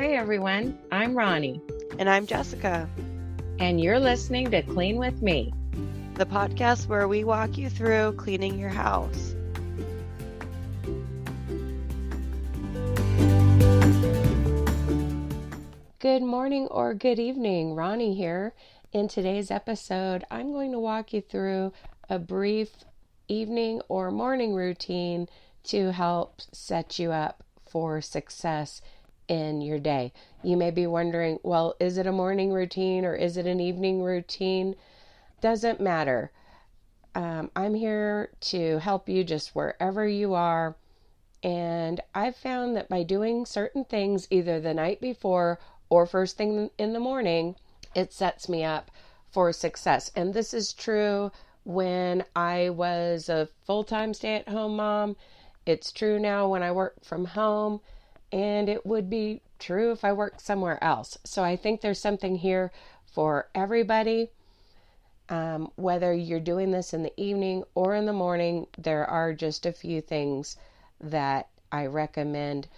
Hey everyone, I'm Ronnie, And I'm Jessica, and you're listening to Clean With Me. the podcast where we walk you through cleaning your house. Good morning or good evening, Ronnie here. In today's episode, I'm going to walk you through a brief evening or morning routine to help set you up for success in your day. You may be wondering, well, is it a morning routine or is it an evening routine? Doesn't matter. I'm here to help you just wherever you are. And I've found that by doing certain things either the night before or first thing in the morning, it sets me up for success. And this is true when I was a full-time stay-at-home mom. It's true now when I work from home, and it would be true if I worked somewhere else. So I think there's something here for everybody. Whether you're doing this in the evening or in the morning, there are just a few things that I recommend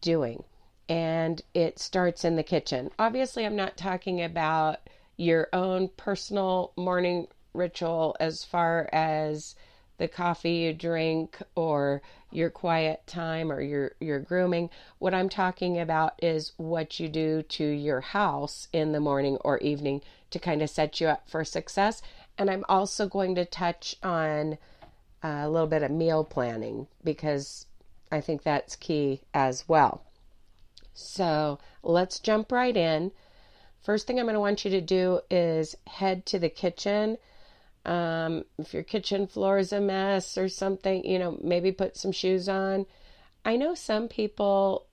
doing. And it starts in the kitchen. Obviously, I'm not talking about your own personal morning ritual as far as the coffee you drink or your quiet time or your grooming. What I'm talking about is what you do to your house in the morning or evening to kind of set you up for success. And I'm also going to touch on a little bit of meal planning because I think that's key as well. So let's jump right in. First thing I'm going to want you to do is head to the kitchen. If your kitchen floor is a mess or something, maybe put some shoes on. I know some people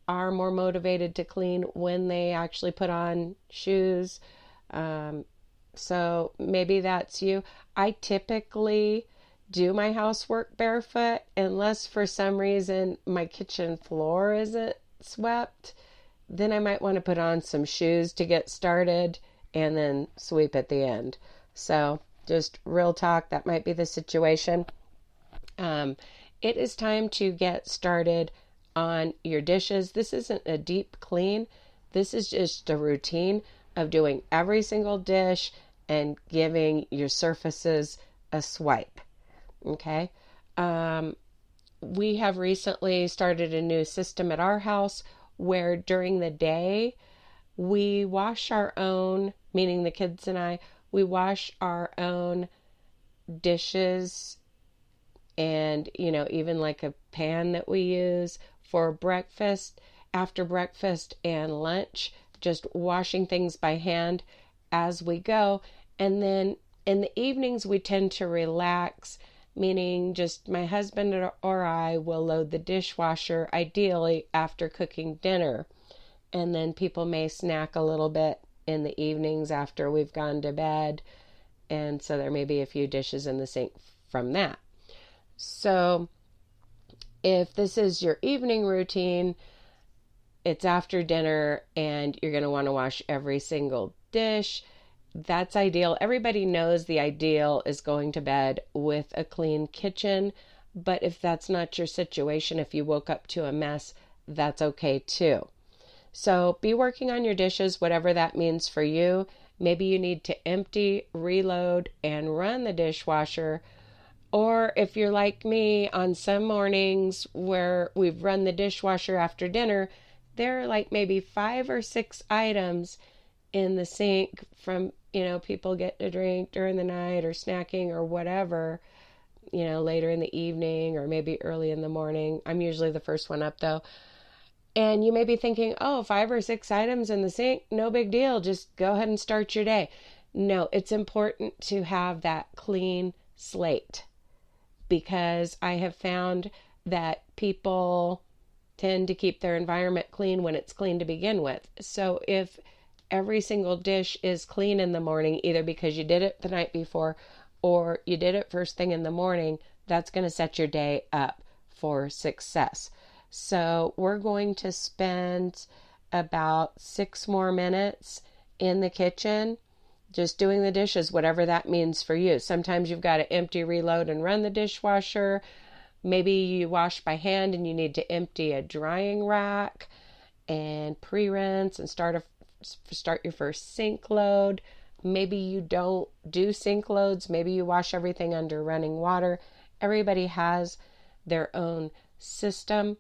are more motivated to clean when they actually put on shoes. So maybe that's you. I typically do my housework barefoot unless for some reason my kitchen floor isn't swept. Then I might want to put on some shoes to get started and then sweep at the end. So just real talk, that might be the situation. It is time to get started on your dishes. This isn't a deep clean. This is just a routine of doing every single dish and giving your surfaces a swipe. Okay. We have recently started a new system at our house where during the day we wash our own, meaning the kids and I, we wash our own dishes and, even like a pan that we use for breakfast, after breakfast and lunch, just washing things by hand as we go. And then in the evenings, we tend to relax, meaning just my husband or I will load the dishwasher, ideally after cooking dinner. And then people may snack a little bit in the evenings after we've gone to bed. And so there may be a few dishes in the sink from that. So if this is your evening routine, it's after dinner and you're going to want to wash every single dish. That's ideal. Everybody knows the ideal is going to bed with a clean kitchen. But if that's not your situation, if you woke up to a mess, that's okay too. So be working on your dishes, whatever that means for you. Maybe you need to empty, reload, and run the dishwasher. Or if you're like me, on some mornings where we've run the dishwasher after dinner, there are like maybe 5 or 6 items in the sink from, people getting a drink during the night or snacking or whatever, later in the evening or maybe early in the morning. I'm usually the first one up though. And you may be thinking, 5 or 6 items in the sink, no big deal. Just go ahead and start your day. No, it's important to have that clean slate because I have found that people tend to keep their environment clean when it's clean to begin with. So if every single dish is clean in the morning, either because you did it the night before or you did it first thing in the morning, that's going to set your day up for success. So we're going to spend about 6 more minutes in the kitchen just doing the dishes, whatever that means for you. Sometimes you've got to empty, reload, and run the dishwasher. Maybe you wash by hand and you need to empty a drying rack. and pre-rinse and start your first sink load. Maybe you don't do sink loads. Maybe you wash everything under running water. Everybody has their own system,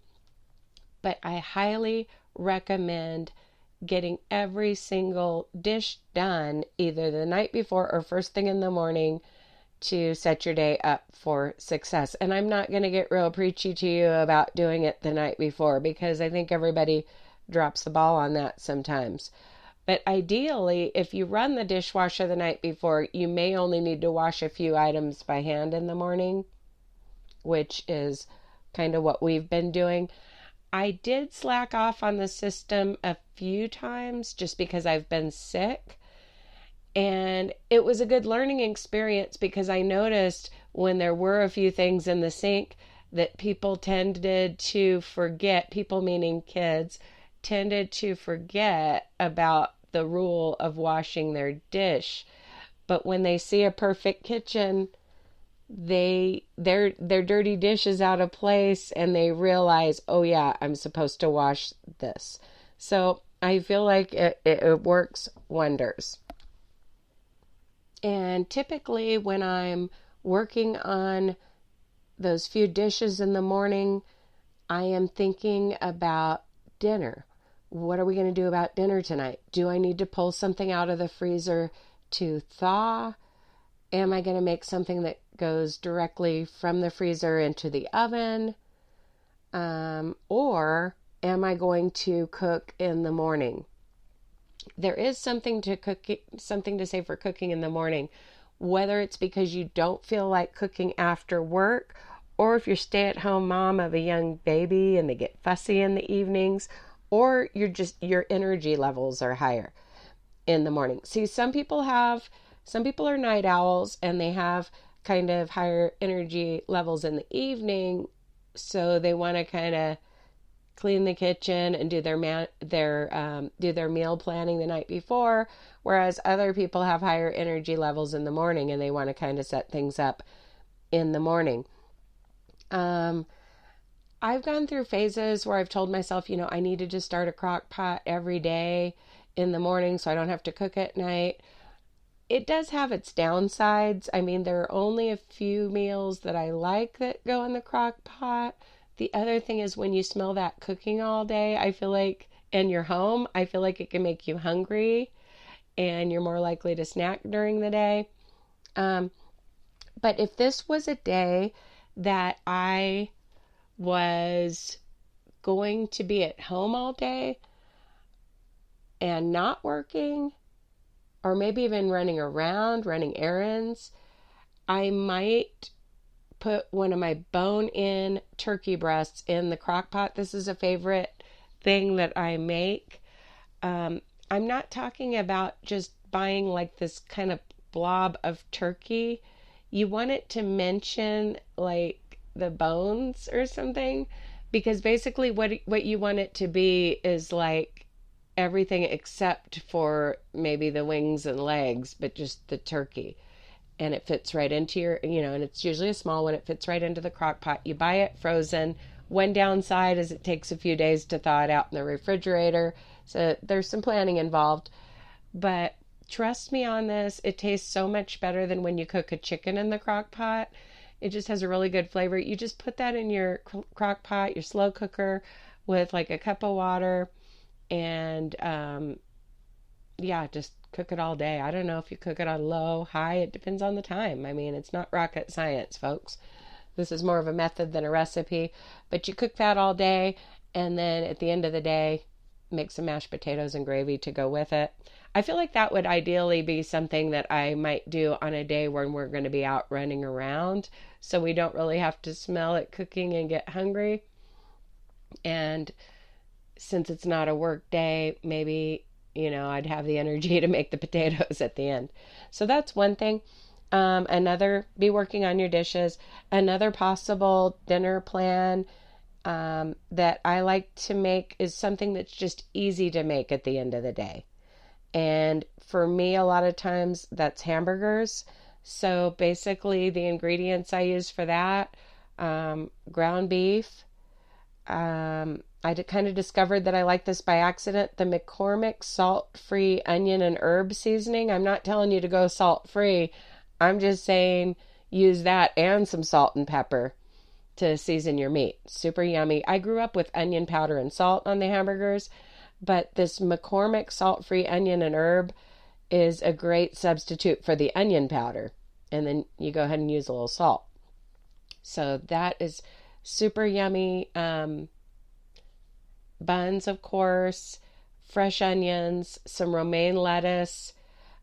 but I highly recommend getting every single dish done either the night before or first thing in the morning to set your day up for success. And I'm not going to get real preachy to you about doing it the night before, because I think everybody drops the ball on that sometimes. But ideally, if you run the dishwasher the night before, you may only need to wash a few items by hand in the morning, which is kind of what we've been doing. I did slack off on the system a few times just because I've been sick. And it was a good learning experience, because I noticed when there were a few things in the sink that people tended to forget, people meaning kids, tended to forget about the rule of washing their dish. But when they see a perfect kitchen, their dirty dish is out of place, and they realize, oh yeah, I'm supposed to wash this. So I feel like it works wonders. And typically when I'm working on those few dishes in the morning, I am thinking about dinner. What are we going to do about dinner tonight? Do I need to pull something out of the freezer to thaw? Am I going to make something that goes directly from the freezer into the oven? Or am I going to cook in the morning? There is something to say for cooking in the morning, whether it's because you don't feel like cooking after work, or if you're stay-at-home mom of a young baby and they get fussy in the evenings, or your energy levels are higher in the morning. See, some people are night owls and they have kind of higher energy levels in the evening, so they want to kind of clean the kitchen and do their meal planning the night before, whereas other people have higher energy levels in the morning and they want to kind of set things up in the morning. I've gone through phases where I've told myself, I need to just start a crock pot every day in the morning so I don't have to cook at night. It does have its downsides. I mean, there are only a few meals that I like that go in the crock pot. The other thing is, when you smell that cooking all day, I feel like, in your home, I feel like it can make you hungry and you're more likely to snack during the day. But if this was a day that I was going to be at home all day and not working, or maybe even running around, running errands, I might put one of my bone-in turkey breasts in the crock pot. This is a favorite thing that I make. I'm not talking about just buying like this kind of blob of turkey. You want it to mention like the bones or something, because basically what you want it to be is like everything except for maybe the wings and legs, but just the turkey. And it fits right into your, and it's usually a small one. It fits right into the crock pot. You buy it frozen. One downside is it takes a few days to thaw it out in the refrigerator. So there's some planning involved. But trust me on this, it tastes so much better than when you cook a chicken in the crock pot. It just has a really good flavor. You just put that in your crock pot, your slow cooker, with like a cup of water, and just cook it all day. I don't know if you cook it on low, high, it depends on the time. I mean, it's not rocket science, folks. This is more of a method than a recipe. But you cook that all day, and then at the end of the day, make some mashed potatoes and gravy to go with it. I feel like that would ideally be something that I might do on a day when we're going to be out running around, so we don't really have to smell it cooking and get hungry. And since it's not a work day, maybe I'd have the energy to make the potatoes at the end. So that's one thing. Be working on your dishes. Another possible dinner plan that I like to make is something that's just easy to make at the end of the day. And for me, a lot of times that's hamburgers. So basically the ingredients I use for that, ground beef, I kind of discovered that I like this by accident. The McCormick salt-free onion and herb seasoning. I'm not telling you to go salt-free. I'm just saying use that and some salt and pepper to season your meat. Super yummy. I grew up with onion powder and salt on the hamburgers, but this McCormick salt-free onion and herb is a great substitute for the onion powder. And then you go ahead and use a little salt. So that is super yummy. Buns, of course, fresh onions, some romaine lettuce,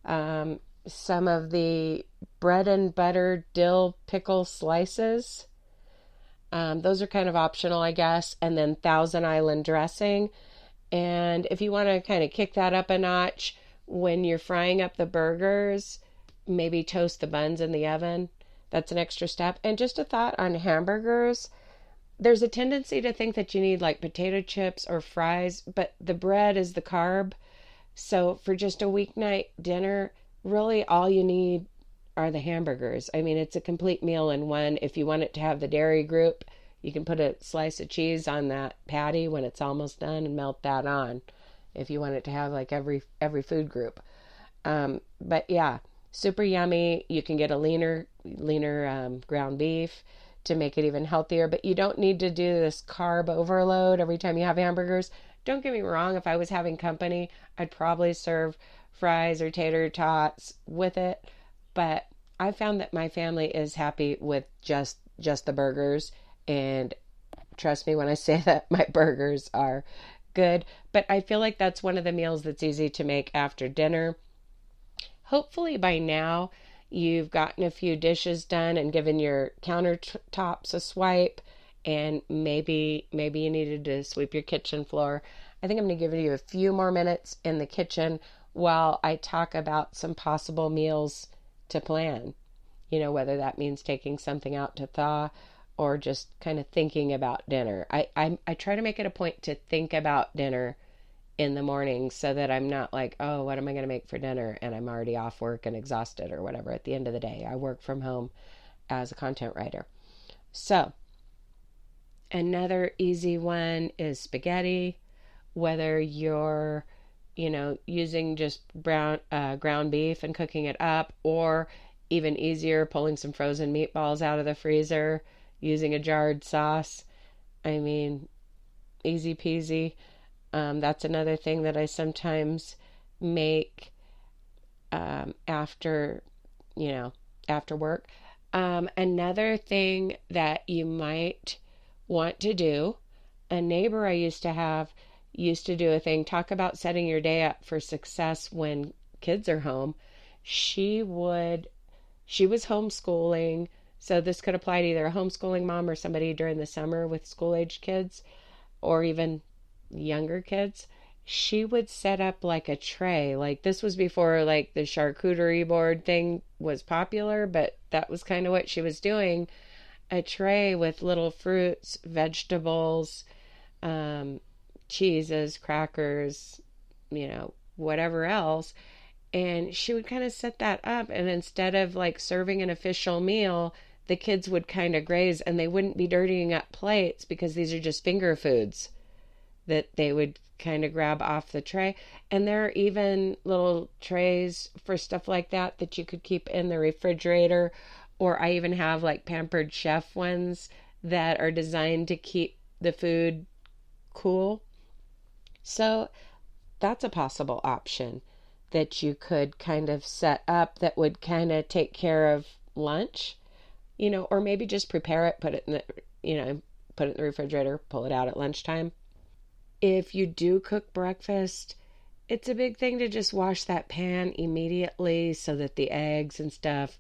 some of the bread and butter dill pickle slices. Those are kind of optional, I guess. And then Thousand Island dressing. And if you want to kind of kick that up a notch, when you're frying up the burgers, maybe toast the buns in the oven. That's an extra step. And just a thought on hamburgers. There's a tendency to think that you need like potato chips or fries, but the bread is the carb. So for just a weeknight dinner, really all you need are the hamburgers. I mean, it's a complete meal in one. If you want it to have the dairy group, you can put a slice of cheese on that patty when it's almost done and melt that on. If you want it to have like every food group. But yeah, super yummy. You can get a leaner ground beef to make it even healthier, but you don't need to do this carb overload every time you have hamburgers. Don't get me wrong, if I was having company, I'd probably serve fries or tater tots with it, but I found that my family is happy with just the burgers, and trust me when I say that my burgers are good. But I feel like that's one of the meals that's easy to make after dinner. Hopefully by now you've gotten a few dishes done and given your countertops a swipe, and maybe you needed to sweep your kitchen floor. I think I'm going to give you a few more minutes in the kitchen while I talk about some possible meals to plan. You know, whether that means taking something out to thaw or just kind of thinking about dinner. I try to make it a point to think about dinner in the morning so that I'm not like, oh, what am I going to make for dinner? And I'm already off work and exhausted or whatever at the end of the day. I work from home as a content writer. So another easy one is spaghetti, whether you're, using just ground beef and cooking it up, or even easier, pulling some frozen meatballs out of the freezer, using a jarred sauce. I mean, easy peasy. That's another thing that I sometimes make after work. Another thing that you might want to do, a neighbor I used to have used to do a thing, talk about setting your day up for success when kids are home. She was homeschooling, so this could apply to either a homeschooling mom or somebody during the summer with school-age kids, or even younger kids. She would set up like a tray. Like, this was before like the charcuterie board thing was popular, but that was kind of what she was doing. A tray with little fruits, vegetables, cheeses, crackers, whatever else. And she would kind of set that up, and instead of like serving an official meal, the kids would kind of graze, and they wouldn't be dirtying up plates because these are just finger foods that they would kind of grab off the tray. And there are even little trays for stuff like that you could keep in the refrigerator. Or I even have like Pampered Chef ones that are designed to keep the food cool. So that's a possible option that you could kind of set up that would kind of take care of lunch, or maybe just prepare it, put it in the refrigerator, pull it out at lunchtime. If you do cook breakfast, it's a big thing to just wash that pan immediately so that the eggs and stuff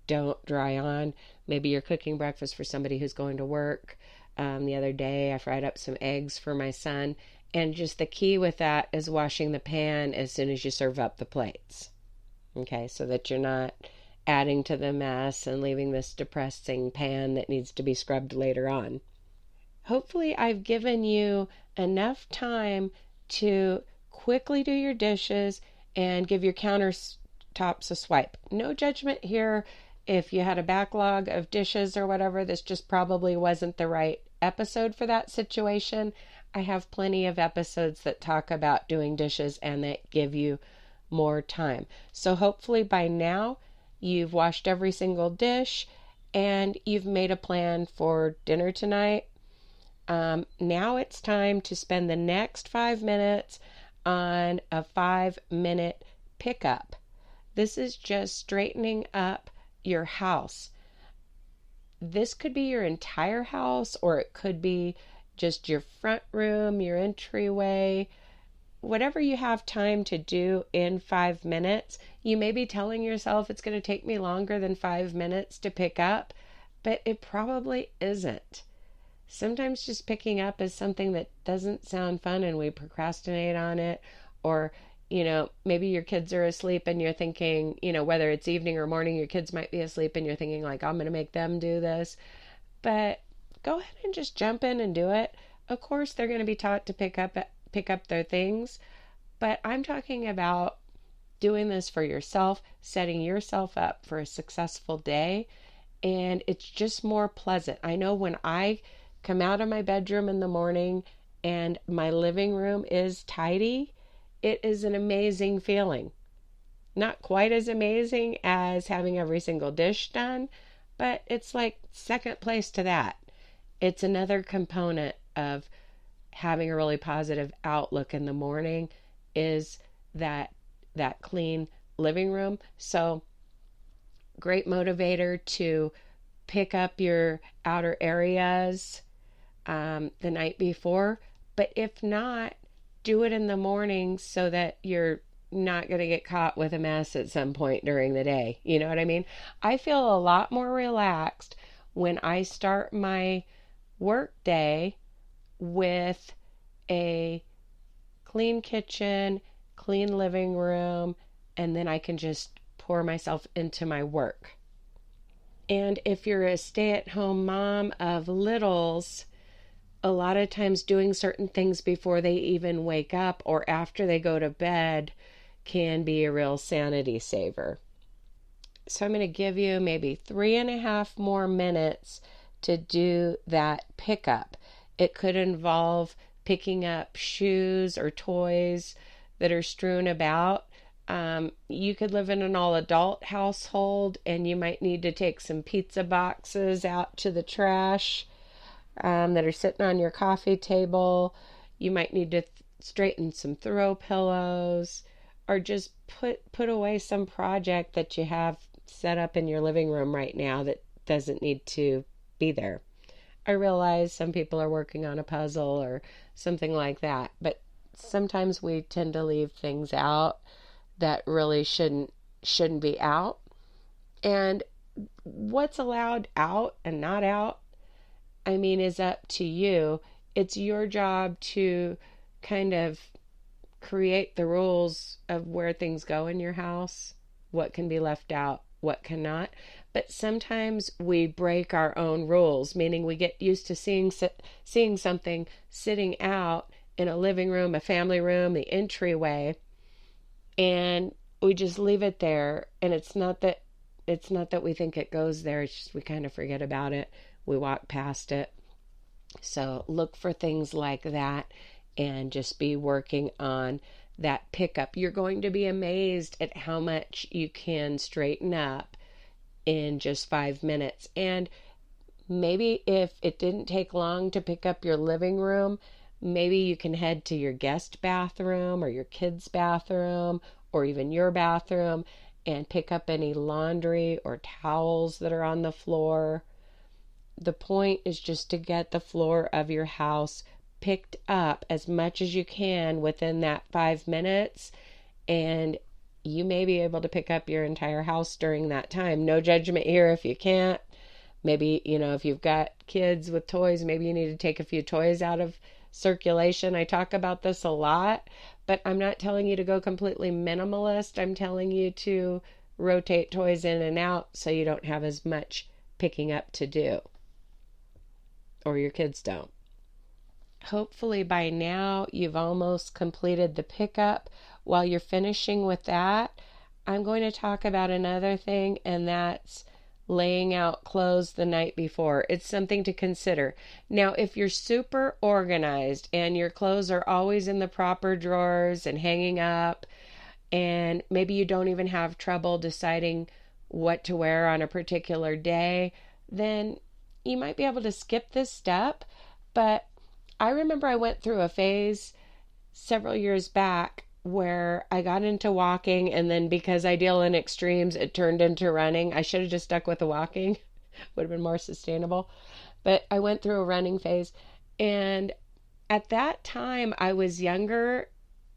don't dry on. Maybe you're cooking breakfast for somebody who's going to work. The other day I fried up some eggs for my son, and just the key with that is washing the pan as soon as you serve up the plates. Okay, so that you're not adding to the mess and leaving this depressing pan that needs to be scrubbed later on. Hopefully I've given you enough time to quickly do your dishes and give your countertops a swipe. No judgment here. If you had a backlog of dishes or whatever, this just probably wasn't the right episode for that situation. I have plenty of episodes that talk about doing dishes and that give you more time. So hopefully by now you've washed every single dish and you've made a plan for dinner tonight. Now it's time to spend the next 5 minutes on a 5 minute pickup. This is just straightening up your house. This could be your entire house, or it could be just your front room, your entryway, whatever you have time to do in 5 minutes. You may be telling yourself it's going to take me longer than 5 minutes to pick up, but it probably isn't. Sometimes just picking up is something that doesn't sound fun and we procrastinate on it. Or, maybe your kids are asleep and you're thinking, whether it's evening or morning, your kids might be asleep and you're thinking, like, I'm going to make them do this. But go ahead and just jump in and do it. Of course, they're going to be taught to pick up their things, but I'm talking about doing this for yourself, setting yourself up for a successful day, and it's just more pleasant. I know when I come out of my bedroom in the morning and my living room is tidy, it is an amazing feeling. Not quite as amazing as having every single dish done, but it's like second place to that. It's another component of having a really positive outlook in the morning is that clean living room. So great motivator to pick up your outer areas the night before. But if not, do it in the morning so that you're not going to get caught with a mess at some point during the day. You know what I mean? I feel a lot more relaxed when I start my work day with a clean kitchen, clean living room, and then I can just pour myself into my work. And if you're a stay-at-home mom of littles, a lot of times doing certain things before they even wake up or after they go to bed can be a real sanity saver. So I'm going to give you maybe 3.5 more minutes to do that pickup. It could involve picking up shoes or toys that are strewn about. You could live in an all-adult household and you might need to take some pizza boxes out to the trash that are sitting on your coffee table. You might need to straighten some throw pillows, or just put away some project that you have set up in your living room right now that doesn't need to be there. I realize some people are working on a puzzle or something like that, but sometimes we tend to leave things out that really shouldn't be out. And what's allowed out and not out, is up to you. It's your job to kind of create the rules of where things go in your house, what can be left out, what cannot. But sometimes we break our own rules, meaning we get used to seeing something sitting out in a living room, a family room, the entryway, and we just leave it there. And it's not that we think it goes there, it's just we kind of forget about it. We walk past it. So look for things like that and just be working on that pickup. You're going to be amazed at how much you can straighten up in just 5 minutes. And maybe if it didn't take long to pick up your living room, maybe you can head to your guest bathroom or your kids' bathroom or even your bathroom and pick up any laundry or towels that are on the floor. The point is just to get the floor of your house picked up as much as you can within that 5 minutes, and you may be able to pick up your entire house during that time. No judgment here if you can't. Maybe, if you've got kids with toys, maybe you need to take a few toys out of circulation. I talk about this a lot, but I'm not telling you to go completely minimalist. I'm telling you to rotate toys in and out so you don't have as much picking up to do, or your kids don't. Hopefully by now you've almost completed the pickup. While you're finishing with that, I'm going to talk about another thing, and that's laying out clothes the night before. It's something to consider. Now, if you're super organized and your clothes are always in the proper drawers and hanging up, and maybe you don't even have trouble deciding what to wear on a particular day, then you might be able to skip this step. But I remember I went through a phase several years back where I got into walking, and then because I deal in extremes, it turned into running. I should have just stuck with the walking, would have been more sustainable. But I went through a running phase, and at that time I was younger.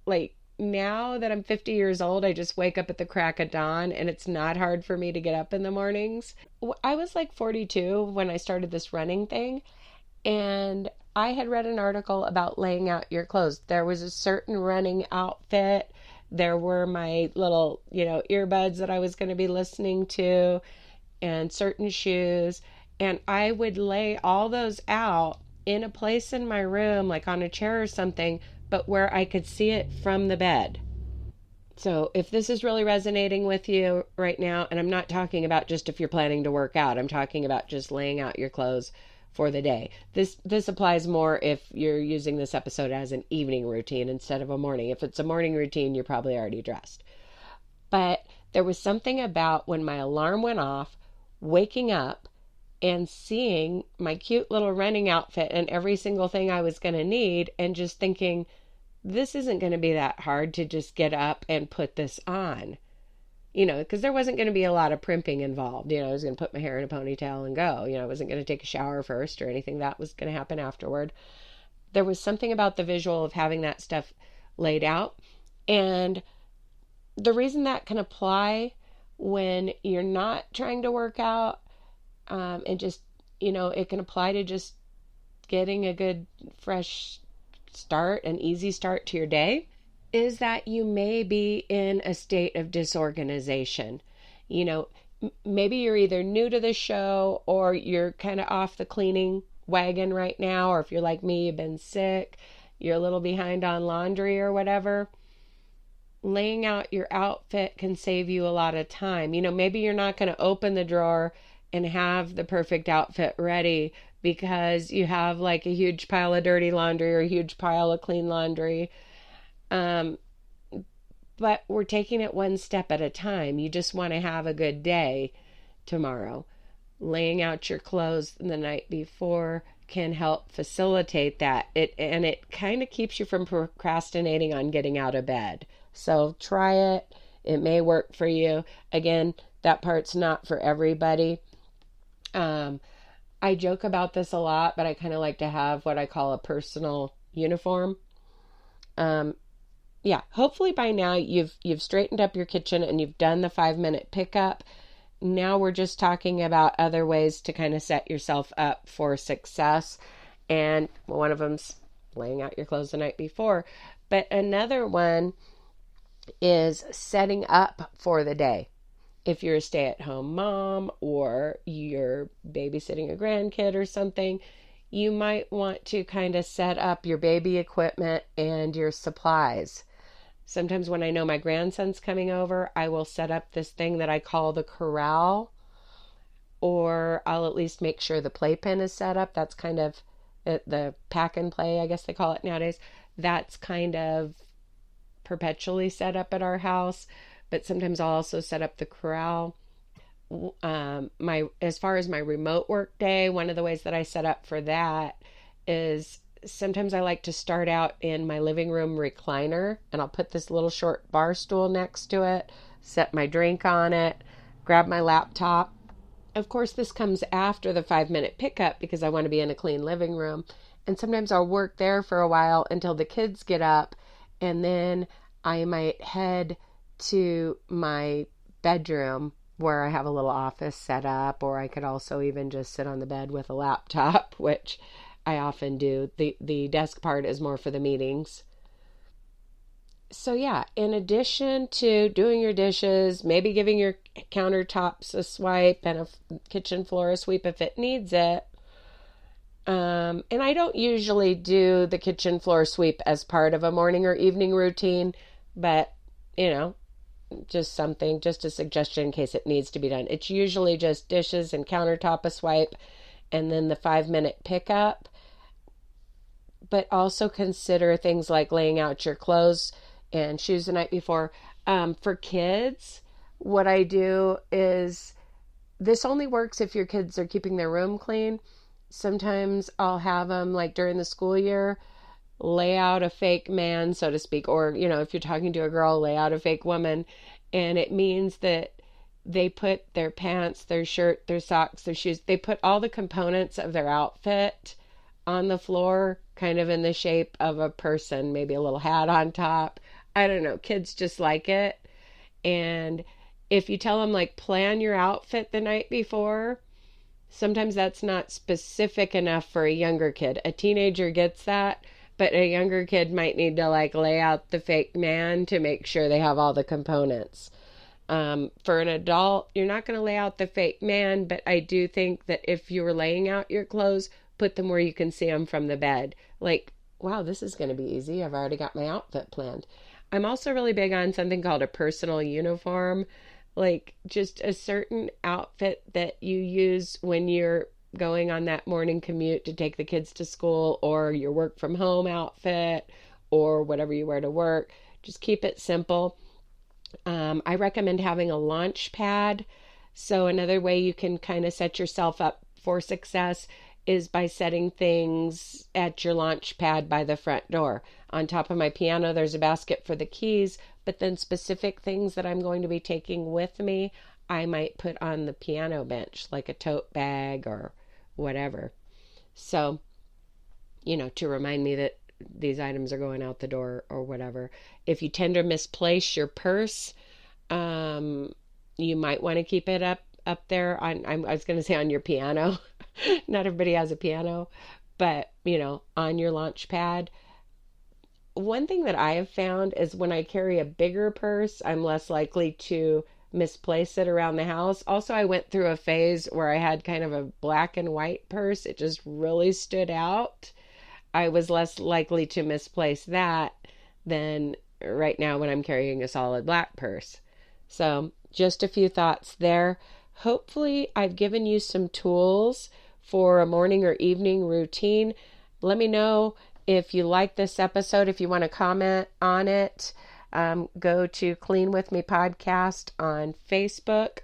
Like now that I'm 50 years old, I just wake up at the crack of dawn, and it's not hard for me to get up in the mornings. I was like 42 when I started this running thing, and I had read an article about laying out your clothes. There was a certain running outfit. There were my little, earbuds that I was going to be listening to, and certain shoes. And I would lay all those out in a place in my room, like on a chair or something, but where I could see it from the bed. So if this is really resonating with you right now, and I'm not talking about just if you're planning to work out, I'm talking about just laying out your clothes for the day. This applies more if you're using this episode as an evening routine instead of a morning. If it's a morning routine, you're probably already dressed. But there was something about when my alarm went off, waking up and seeing my cute little running outfit and every single thing I was going to need, and just thinking, this isn't going to be that hard to just get up and put this on. Because there wasn't going to be a lot of primping involved. I was going to put my hair in a ponytail and go. I wasn't going to take a shower first or anything. That was going to happen afterward. There was something about the visual of having that stuff laid out. And the reason that can apply when you're not trying to work out, and just, it can apply to just getting a good, fresh start, an easy start to your day, is that you may be in a state of disorganization. Maybe you're either new to the show or you're kind of off the cleaning wagon right now, or if you're like me, you've been sick, you're a little behind on laundry or whatever. Laying out your outfit can save you a lot of time. Maybe you're not going to open the drawer and have the perfect outfit ready because you have like a huge pile of dirty laundry or a huge pile of clean laundry. But we're taking it one step at a time. You just want to have a good day tomorrow. Laying out your clothes the night before can help facilitate that. It kind of keeps you from procrastinating on getting out of bed. So try it. It may work for you. Again, that part's not for everybody. I joke about this a lot, but I kind of like to have what I call a personal uniform. Yeah, hopefully by now you've straightened up your kitchen and you've done the 5-minute pickup. Now we're just talking about other ways to kind of set yourself up for success. And one of them's laying out your clothes the night before. But another one is setting up for the day. If you're a stay-at-home mom or you're babysitting a grandkid or something, you might want to kind of set up your baby equipment and your supplies. Sometimes when I know my grandson's coming over, I will set up this thing that I call the corral, or I'll at least make sure the playpen is set up. That's kind of the pack and play, I guess they call it nowadays. That's kind of perpetually set up at our house, but sometimes I'll also set up the corral. As far as my remote work day, one of the ways that I set up for that is sometimes I like to start out in my living room recliner, and I'll put this little short bar stool next to it, set my drink on it, grab my laptop. Of course, this comes after the 5-minute pickup because I want to be in a clean living room. And sometimes I'll work there for a while until the kids get up, and then I might head to my bedroom where I have a little office set up, or I could also even just sit on the bed with a laptop, which I often do. The desk part is more for the meetings. So yeah, in addition to doing your dishes, maybe giving your countertops a swipe and a kitchen floor a sweep if it needs it. And I don't usually do the kitchen floor sweep as part of a morning or evening routine, but just something, just a suggestion in case it needs to be done. It's usually just dishes and countertop a swipe and then the 5 minute pickup. But also consider things like laying out your clothes and shoes the night before. For kids, what I do is this only works if your kids are keeping their room clean. Sometimes I'll have them, like during the school year, lay out a fake man, so to speak, or, if you're talking to a girl, lay out a fake woman. And it means that they put their pants, their shirt, their socks, their shoes, they put all the components of their outfit on the floor, kind of in the shape of a person, maybe a little hat on top. I don't know. Kids just like it. And if you tell them, like, plan your outfit the night before, sometimes that's not specific enough for a younger kid. A teenager gets that, but a younger kid might need to, like, lay out the fake man to make sure they have all the components. For an adult, you're not going to lay out the fake man, but I do think that if you were laying out your clothes, put them where you can see them from the bed. Like, wow, this is going to be easy. I've already got my outfit planned. I'm also really big on something called a personal uniform, like just a certain outfit that you use when you're going on that morning commute to take the kids to school, or your work from home outfit, or whatever you wear to work. Just keep it simple. I recommend having a launch pad. So another way you can kind of set yourself up for success is by setting things at your launch pad by the front door. On top of my piano, there's a basket for the keys, but then specific things that I'm going to be taking with me, I might put on the piano bench, like a tote bag or whatever. So, to remind me that these items are going out the door or whatever. If you tend to misplace your purse, you might want to keep it up there on, I was going to say on your piano. Not everybody has a piano, but on your launch pad. One thing that I have found is when I carry a bigger purse, I'm less likely to misplace it around the house. Also, I went through a phase where I had kind of a black and white purse. It just really stood out. I was less likely to misplace that than right now when I'm carrying a solid black purse. So just a few thoughts there. Hopefully I've given you some tools for a morning or evening routine. Let me know if you like this episode, if you want to comment on it. Go to Clean With Me Podcast on Facebook.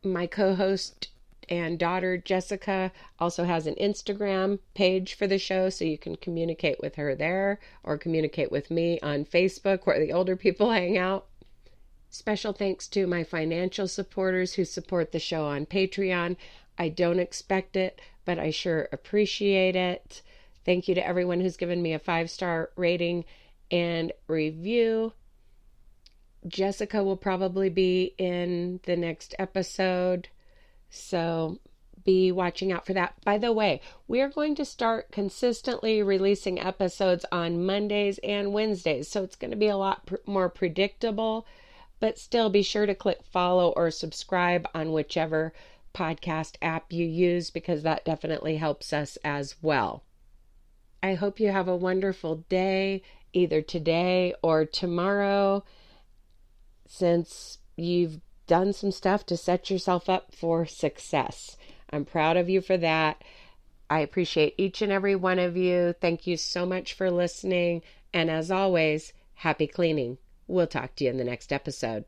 My co-host and daughter Jessica also has an Instagram page for the show, so you can communicate with her there or communicate with me on Facebook, where the older people hang out. Special thanks to my financial supporters who support the show on Patreon. I don't expect it, but I sure appreciate it. Thank you to everyone who's given me a 5-star rating and review. Jessica will probably be in the next episode, so be watching out for that. By the way, we are going to start consistently releasing episodes on Mondays and Wednesdays, so it's going to be a lot more predictable, but still be sure to click follow or subscribe on whichever podcast app you use, because that definitely helps us as well. I hope you have a wonderful day, either today or tomorrow, since you've done some stuff to set yourself up for success. I'm proud of you for that. I appreciate each and every one of you. Thank you so much for listening. And as always, happy cleaning. We'll talk to you in the next episode.